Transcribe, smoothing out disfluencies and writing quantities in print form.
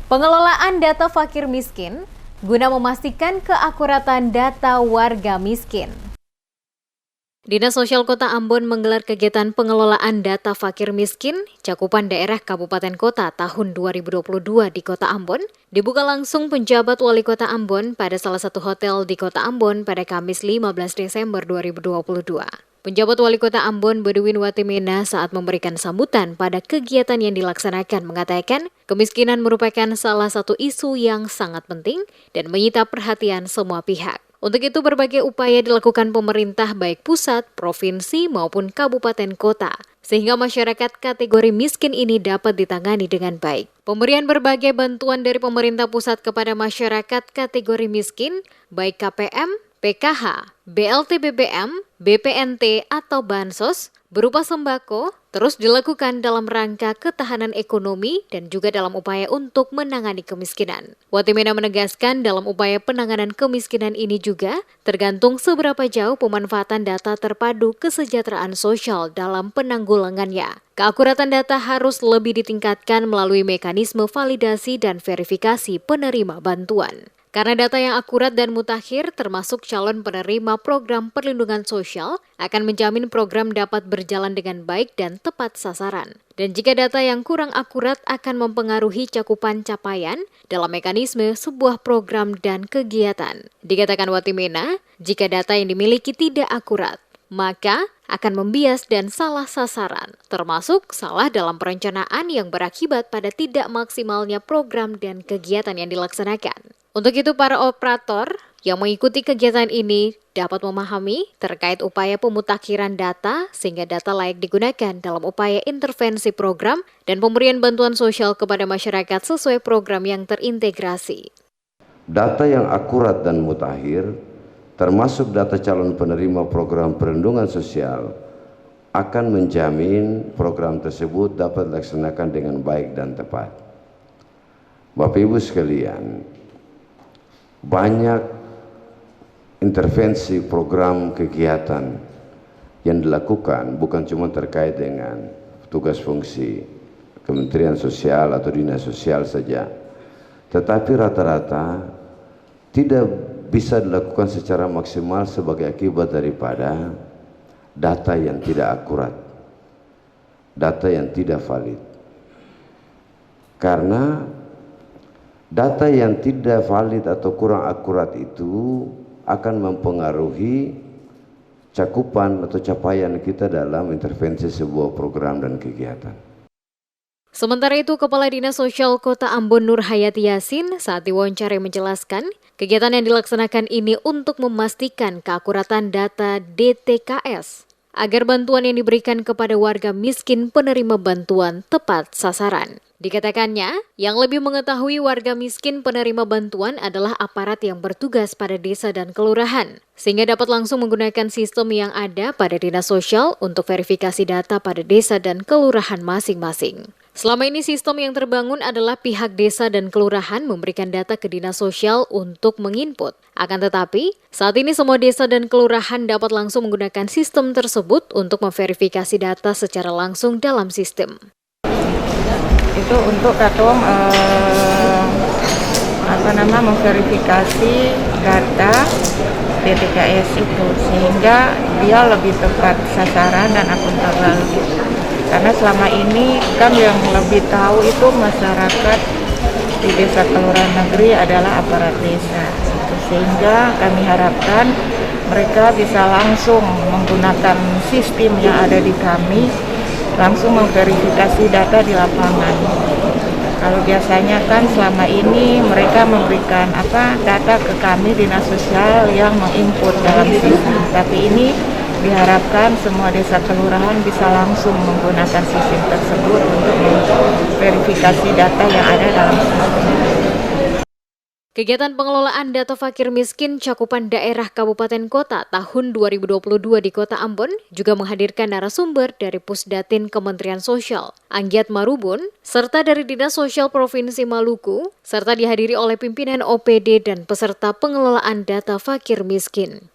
Pengelolaan data fakir miskin guna memastikan keakuratan data warga miskin. Dinas Sosial Kota Ambon menggelar kegiatan pengelolaan data fakir miskin cakupan daerah Kabupaten Kota tahun 2022 di Kota Ambon dibuka langsung penjabat Wali Kota Ambon pada salah satu hotel di Kota Ambon pada Kamis 15 Desember 2022. Penjabat Wali Kota Ambon Bedouin Watimena saat memberikan sambutan pada kegiatan yang dilaksanakan mengatakan kemiskinan merupakan salah satu isu yang sangat penting dan menyita perhatian semua pihak. Untuk itu berbagai upaya dilakukan pemerintah baik pusat, provinsi maupun kabupaten kota sehingga masyarakat kategori miskin ini dapat ditangani dengan baik. Pemberian berbagai bantuan dari pemerintah pusat kepada masyarakat kategori miskin baik KPM, PKH, BLT BBM, BPNT atau Bansos berupa sembako terus dilakukan dalam rangka ketahanan ekonomi dan juga dalam upaya untuk menangani kemiskinan. Watimena menegaskan dalam upaya penanganan kemiskinan ini juga tergantung seberapa jauh pemanfaatan data terpadu kesejahteraan sosial dalam penanggulangannya. Keakuratan data harus lebih ditingkatkan melalui mekanisme validasi dan verifikasi penerima bantuan. Karena data yang akurat dan mutakhir termasuk calon penerima program perlindungan sosial akan menjamin program dapat berjalan dengan baik dan tepat sasaran. Dan jika data yang kurang akurat akan mempengaruhi cakupan capaian dalam mekanisme sebuah program dan kegiatan. Dikatakan Watimena, jika data yang dimiliki tidak akurat, maka akan membias dan salah sasaran, termasuk salah dalam perencanaan yang berakibat pada tidak maksimalnya program dan kegiatan yang dilaksanakan. Untuk itu, para operator yang mengikuti kegiatan ini dapat memahami terkait upaya pemutakhiran data sehingga data layak digunakan dalam upaya intervensi program dan pemberian bantuan sosial kepada masyarakat sesuai program yang terintegrasi. Data yang akurat dan mutakhir termasuk data calon penerima program perlindungan sosial akan menjamin program tersebut dapat dilaksanakan dengan baik dan tepat. Bapak Ibu sekalian, banyak intervensi program kegiatan yang dilakukan bukan cuma terkait dengan tugas fungsi Kementerian Sosial atau Dinas Sosial saja, tetapi rata-rata tidak bisa dilakukan secara maksimal sebagai akibat daripada data yang tidak akurat, data yang tidak valid. Karena data yang tidak valid atau kurang akurat itu akan mempengaruhi cakupan atau capaian kita dalam intervensi sebuah program dan kegiatan. Sementara itu, Kepala Dinas Sosial Kota Ambon Nur Hayati Yasin saat diwawancarai menjelaskan, kegiatan yang dilaksanakan ini untuk memastikan keakuratan data DTKS agar bantuan yang diberikan kepada warga miskin penerima bantuan tepat sasaran. Dikatakannya, yang lebih mengetahui warga miskin penerima bantuan adalah aparat yang bertugas pada desa dan kelurahan, sehingga dapat langsung menggunakan sistem yang ada pada Dinas Sosial untuk verifikasi data pada desa dan kelurahan masing-masing. Selama ini sistem yang terbangun adalah pihak desa dan kelurahan memberikan data ke Dinas Sosial untuk menginput. Akan tetapi, saat ini semua desa dan kelurahan dapat langsung menggunakan sistem tersebut untuk memverifikasi data secara langsung dalam sistem. Itu untuk katong memverifikasi data DTKS itu sehingga dia lebih tepat sasaran dan akuntabel. Karena selama ini kan yang lebih tahu itu masyarakat di desa kelurahan negeri adalah aparat desa. Sehingga kami harapkan mereka bisa langsung menggunakan sistem yang ada di kami, langsung memverifikasi data di lapangan. Kalau biasanya kan selama ini mereka memberikan data ke kami Dinas Sosial yang menginput dalam sistem. Tapi ini diharapkan semua desa kelurahan bisa langsung menggunakan sistem tersebut untuk memverifikasi data yang ada dalam sistem. Kegiatan pengelolaan data fakir miskin cakupan daerah Kabupaten Kota tahun 2022 di Kota Ambon juga menghadirkan narasumber dari Pusdatin Kementerian Sosial, Anggiat Marubun, serta dari Dinas Sosial Provinsi Maluku, serta dihadiri oleh pimpinan OPD dan peserta pengelolaan data fakir miskin.